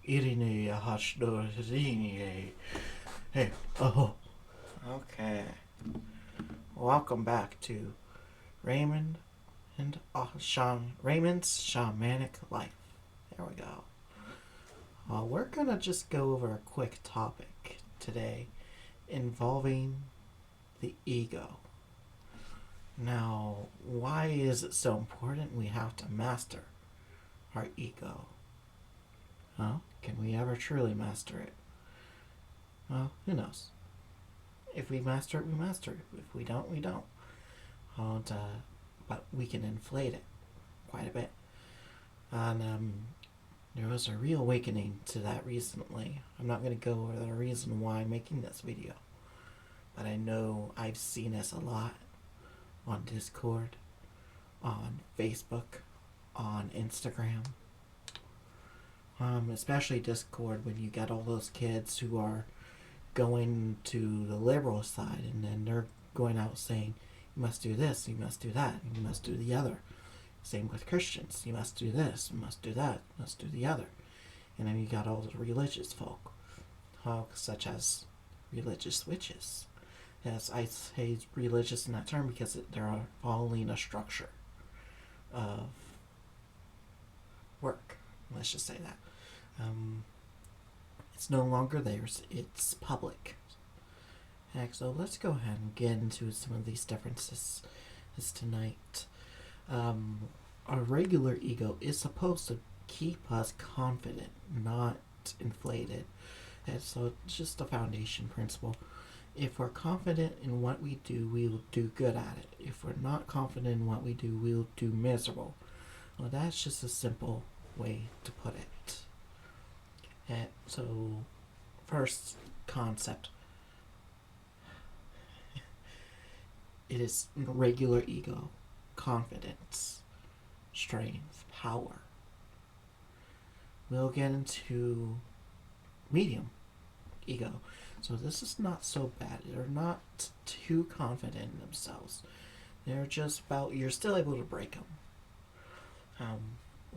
Irini Hashdorini. Hey, oh. Okay. Welcome back to Raymond and Raymond's Shamanic Life. There we go. We're gonna just go over a quick topic today involving the ego. Now, why is it so important we have to master our ego? Can we ever truly master it? Well, who knows? If we master it, we master it. If we don't, we don't. But we can inflate it quite a bit. And there was a real awakening to that recently. I'm not going to go over the reason why I'm making this video. But I know I've seen this a lot on Discord, on Facebook, on Instagram. Especially Discord, when you get all those kids who are going to the liberal side, and then they're going out saying, you must do this, you must do that, and you must do the other. Same with Christians. You must do this, you must do that, you must do the other. And then you got all the religious folk, such as religious witches. Yes, I say religious in that term because they're following a structure of work. Let's just say that. It's no longer theirs, it's public. So let's go ahead and get into some of these differences tonight. Our regular ego is supposed to keep us confident, not inflated. And so it's just a foundation principle. If we're confident in what we do, we will do good at it. If we're not confident in what we do, we'll do miserable. Well, that's just a simple way to put it. And so, first concept. It is regular ego, confidence, strength, power. We'll get into medium ego. So this is not so bad. They're not too confident in themselves. They're just about, you're still able to break them.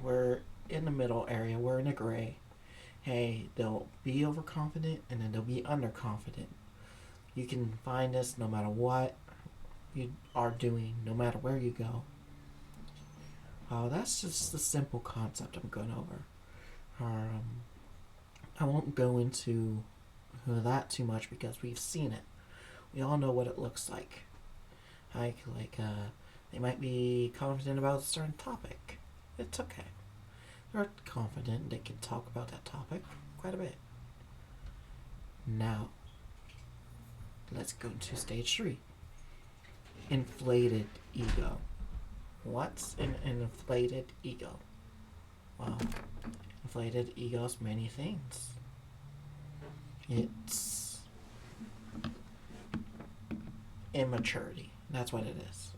We're in the middle area. We're in a gray. Hey, they'll be overconfident and then they'll be underconfident. You can find this no matter what you are doing, no matter where you go. That's just the simple concept I'm going over. I won't go into that too much because we've seen it. We all know what it looks like. They might be confident about a certain topic. It's okay. They're confident they can talk about that topic quite a bit. Now, let's go to stage 3. Inflated ego. What's an inflated ego? Well, inflated ego's many things. It's immaturity. That's what it is.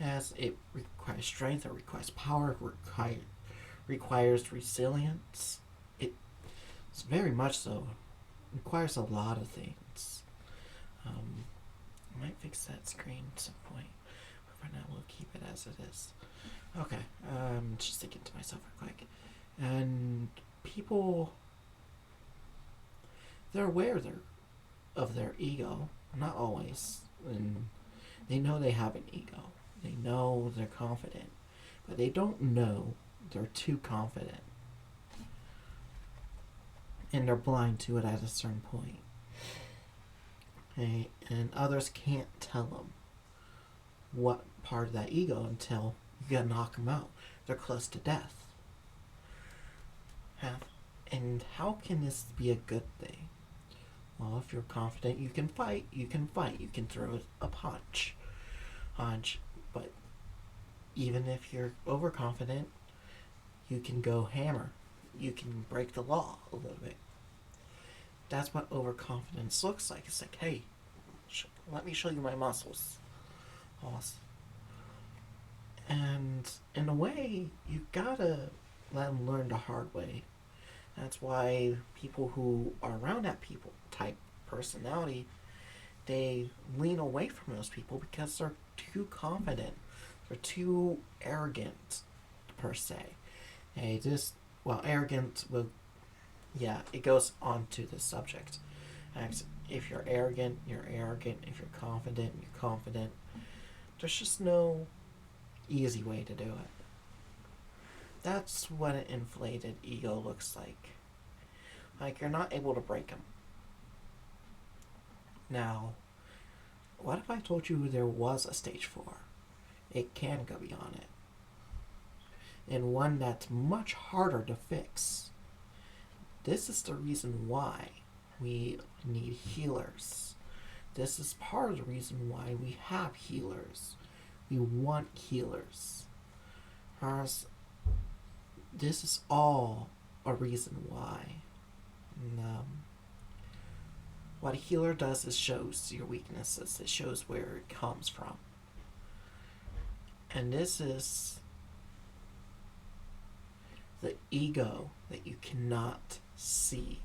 As it requires strength, it requires power, it requires resilience. It's very much so. It requires a lot of things. I might fix that screen at some point. But for now, we'll keep it as it is. Okay, just thinking to myself real quick. And people, they're aware of their ego. Not always. And they know they have an ego. They know they're confident. But they don't know they're too confident. And they're blind to it at a certain point. Okay? And others can't tell them what part of that ego until you gotta knock them out. They're close to death. And how can this be a good thing? Well, if you're confident, you can fight. You can throw a punch. But even if you're overconfident, you can go hammer. You can break the law a little bit. That's what overconfidence looks like. It's like, hey, let me show you my muscles. Awesome. And in a way, you gotta let them learn the hard way. That's why people who are around that people type personality, they lean away from those people because they're too confident. They're too arrogant, per se. Arrogant will yeah, it goes on to the subject. If you're arrogant, you're arrogant. If you're confident, you're confident. There's just no easy way to do it. That's what an inflated ego looks like. Like you're not able to break them. Now, what if I told you there was a stage 4? It can go beyond it. And one that's much harder to fix. This is the reason why we need healers. This is part of the reason why we have healers. We want healers. This is all a reason why. And, what a healer does is shows your weaknesses. It shows where it comes from. And this is the ego that you cannot see.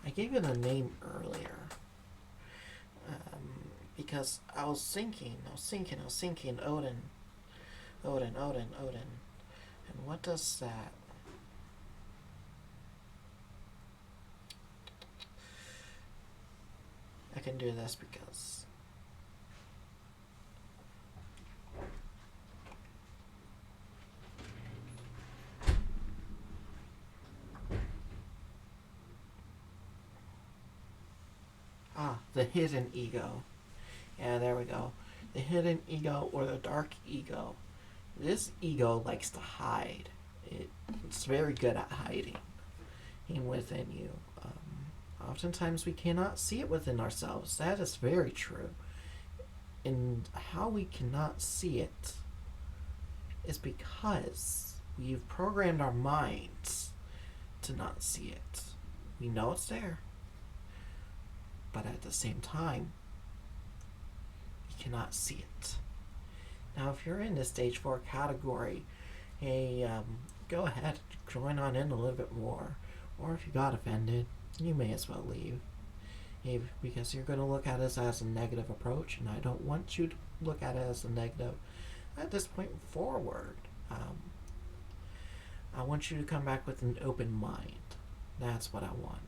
I gave it a name earlier. Because I was thinking, Odin. And what does that? I can do this because the hidden ego. Yeah, there we go. The hidden ego or the dark ego. This ego likes to hide. It's very good at hiding within you. Oftentimes we cannot see it within ourselves. That is very true. And how we cannot see it is because we've programmed our minds to not see it. We know it's there. But at the same time, we cannot see it. Now, if you're in the stage 4 category, hey, go ahead, join on in a little bit more. Or if you got offended, you may as well leave. Because you're going to look at it as a negative approach, and I don't want you to look at it as a negative at this point forward. I want you to come back with an open mind. That's what I want.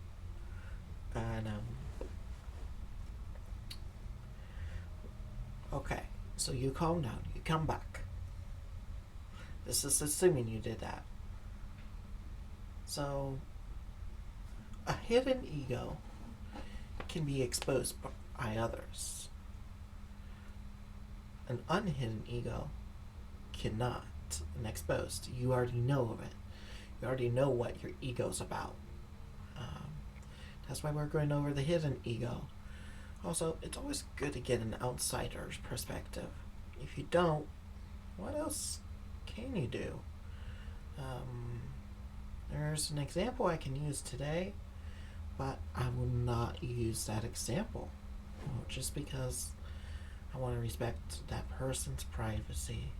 And, okay, so you calm down. You come back. This is assuming you did that. So, a hidden ego can be exposed by others. An unhidden ego cannot and exposed. You already know of it. You already know what your ego's about. That's why we're going over the hidden ego. Also, it's always good to get an outsider's perspective. If you don't, what else can you do? There's an example I can use today, but I will not use that example. Just because I want to respect that person's privacy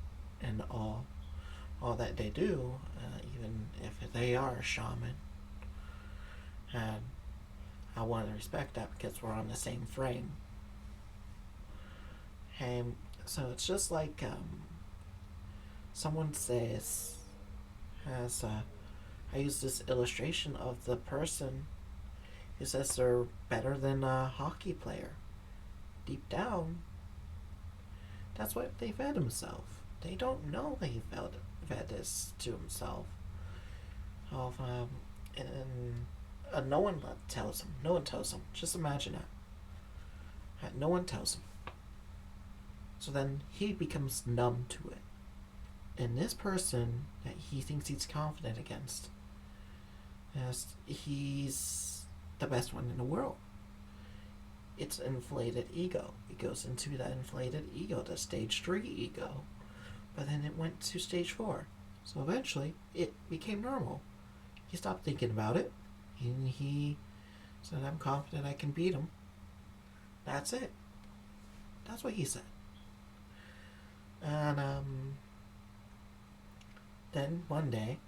and all that they do, even if they are a shaman. And I want to respect that because we're on the same frame. And so it's just like someone says, I use this illustration of the person who says they're better than a hockey player. Deep down, that's what they fed himself. They don't know that he fed this to himself. And no one tells him. No one tells him. Just imagine that. No one tells him. So then he becomes numb to it. And this person that he thinks he's confident against, he's the best one in the world. It's inflated ego. It goes into that inflated ego, the stage 3 ego. But then it went to stage 4. So eventually, it became normal. He stopped thinking about it. And he said, I'm confident I can beat him. That's it. That's what he said. And then one day,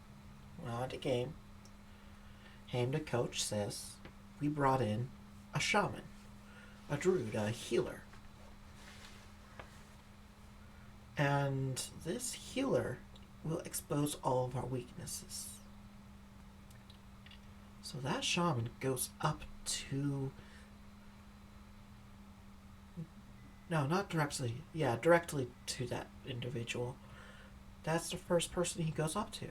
when I went to game, the coach says, we brought in a shaman, a druid, a healer. And this healer will expose all of our weaknesses. So that shaman goes up to... No, not directly. Yeah, directly to that individual. That's the first person he goes up to.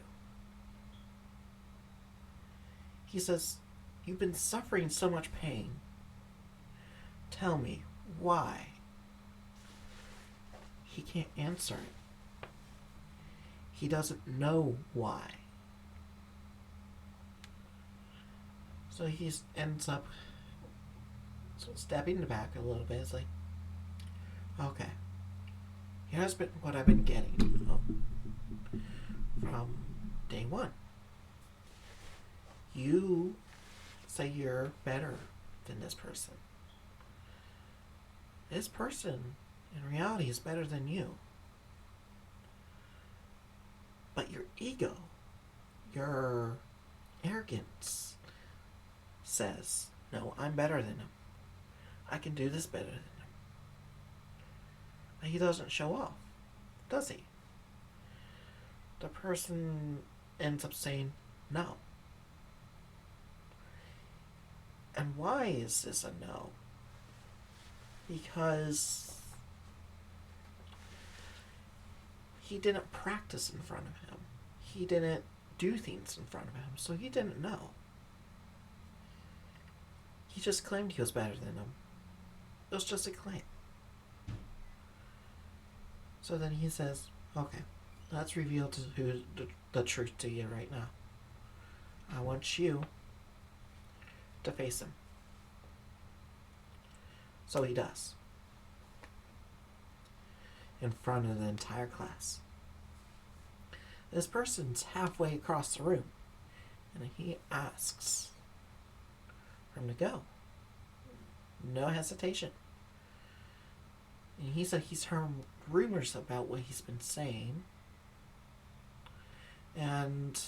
He says, "You've been suffering so much pain. Tell me, why?" He can't answer it. He doesn't know why. So he ends up stepping back a little bit. It's like, okay, here's been what I've been getting from day one. You say you're better than this person. This person, in reality, is better than you. But your ego, your arrogance says, no, I'm better than him. I can do this better than him. But he doesn't show off, does he? The person ends up saying no. And why is this a no? Because he didn't practice in front of him. He didn't do things in front of him, so he didn't know. He just claimed he was better than him. It was just a claim. So then he says, okay, let's reveal the truth to you right now. I want you to face him. So he does. In front of the entire class. This person's halfway across the room, and he asks for him to go. No hesitation. And he said he's heard rumors about what he's been saying, and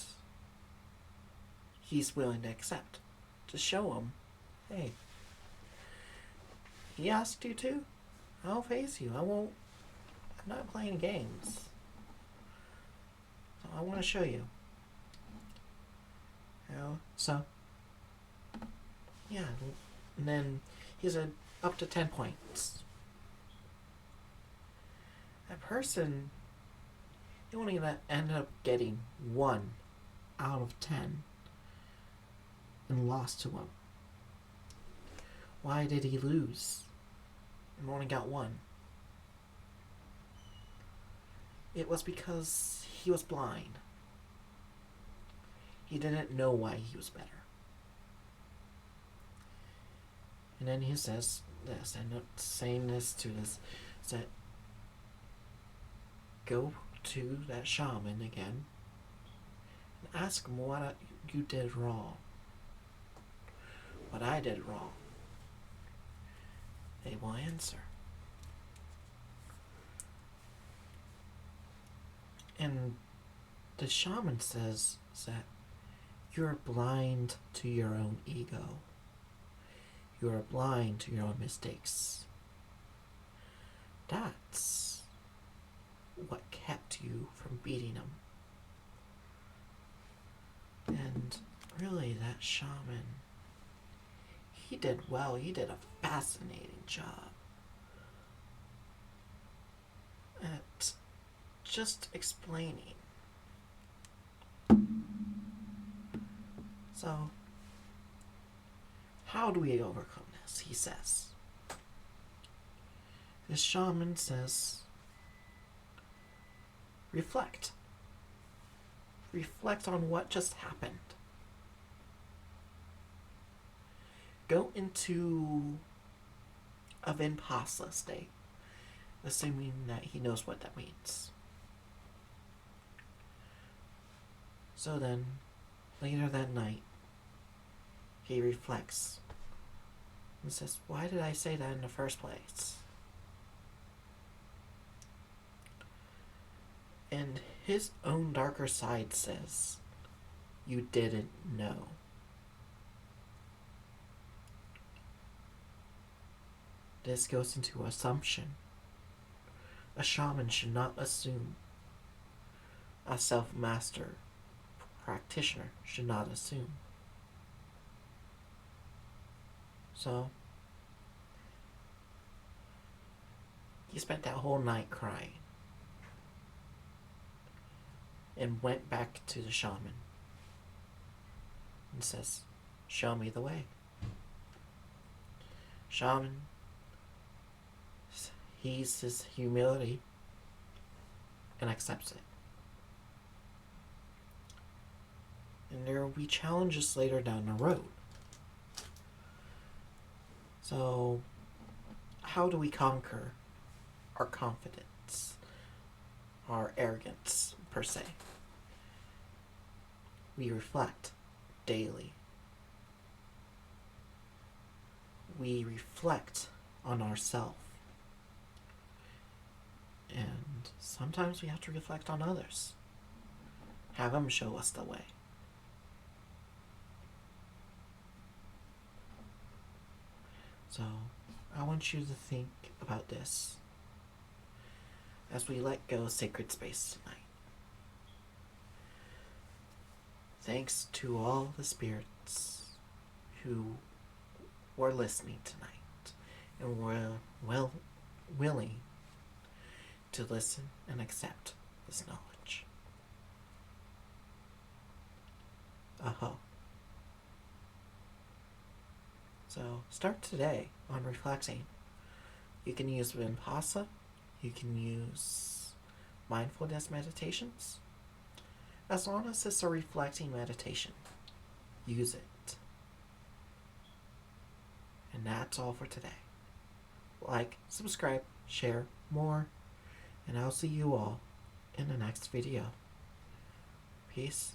he's willing to accept, to show him, hey, he asked you to, I'll face you. I'm not playing games. So I want to show you. So, yeah, and then he's up to 10 points. That person, he only gonna end up getting 1 out of 10 and lost to him. Why did he lose and only got 1? It was because he was blind. He didn't know why he was better. And then he says this, I'm not saying this to this, that go to that shaman again and ask him what you did wrong. What I did wrong. They will answer. And the shaman says that you're blind to your own ego. You are blind to your own mistakes. That's what kept you from beating him. And really, that shaman, he did well. He did a fascinating job at just explaining. So, how do we overcome this? He says. The shaman says, reflect. Reflect on what just happened. Go into a Vipassana state, assuming that he knows what that means. So then, later that night, he reflects and says, why did I say that in the first place? And his own darker side says, you didn't know. This goes into assumption. A shaman should not assume. A self-master practitioner should not assume. So, he spent that whole night crying and went back to the shaman and says, "Show me the way." Shaman heeds his humility and accepts it. And there will be challenges later down the road. So, how do we conquer our confidence, our arrogance, per se? We reflect daily. We reflect on ourselves. And sometimes we have to reflect on others. Have them show us the way. So, I want you to think about this as we let go of sacred space tonight. Thanks to all the spirits who were listening tonight and were willing to listen and accept this knowledge. So start today on reflecting. You can use Vipassana. You can use mindfulness meditations. As long as it's a reflecting meditation, use it. And that's all for today. Like, subscribe, share more, and I'll see you all in the next video. Peace.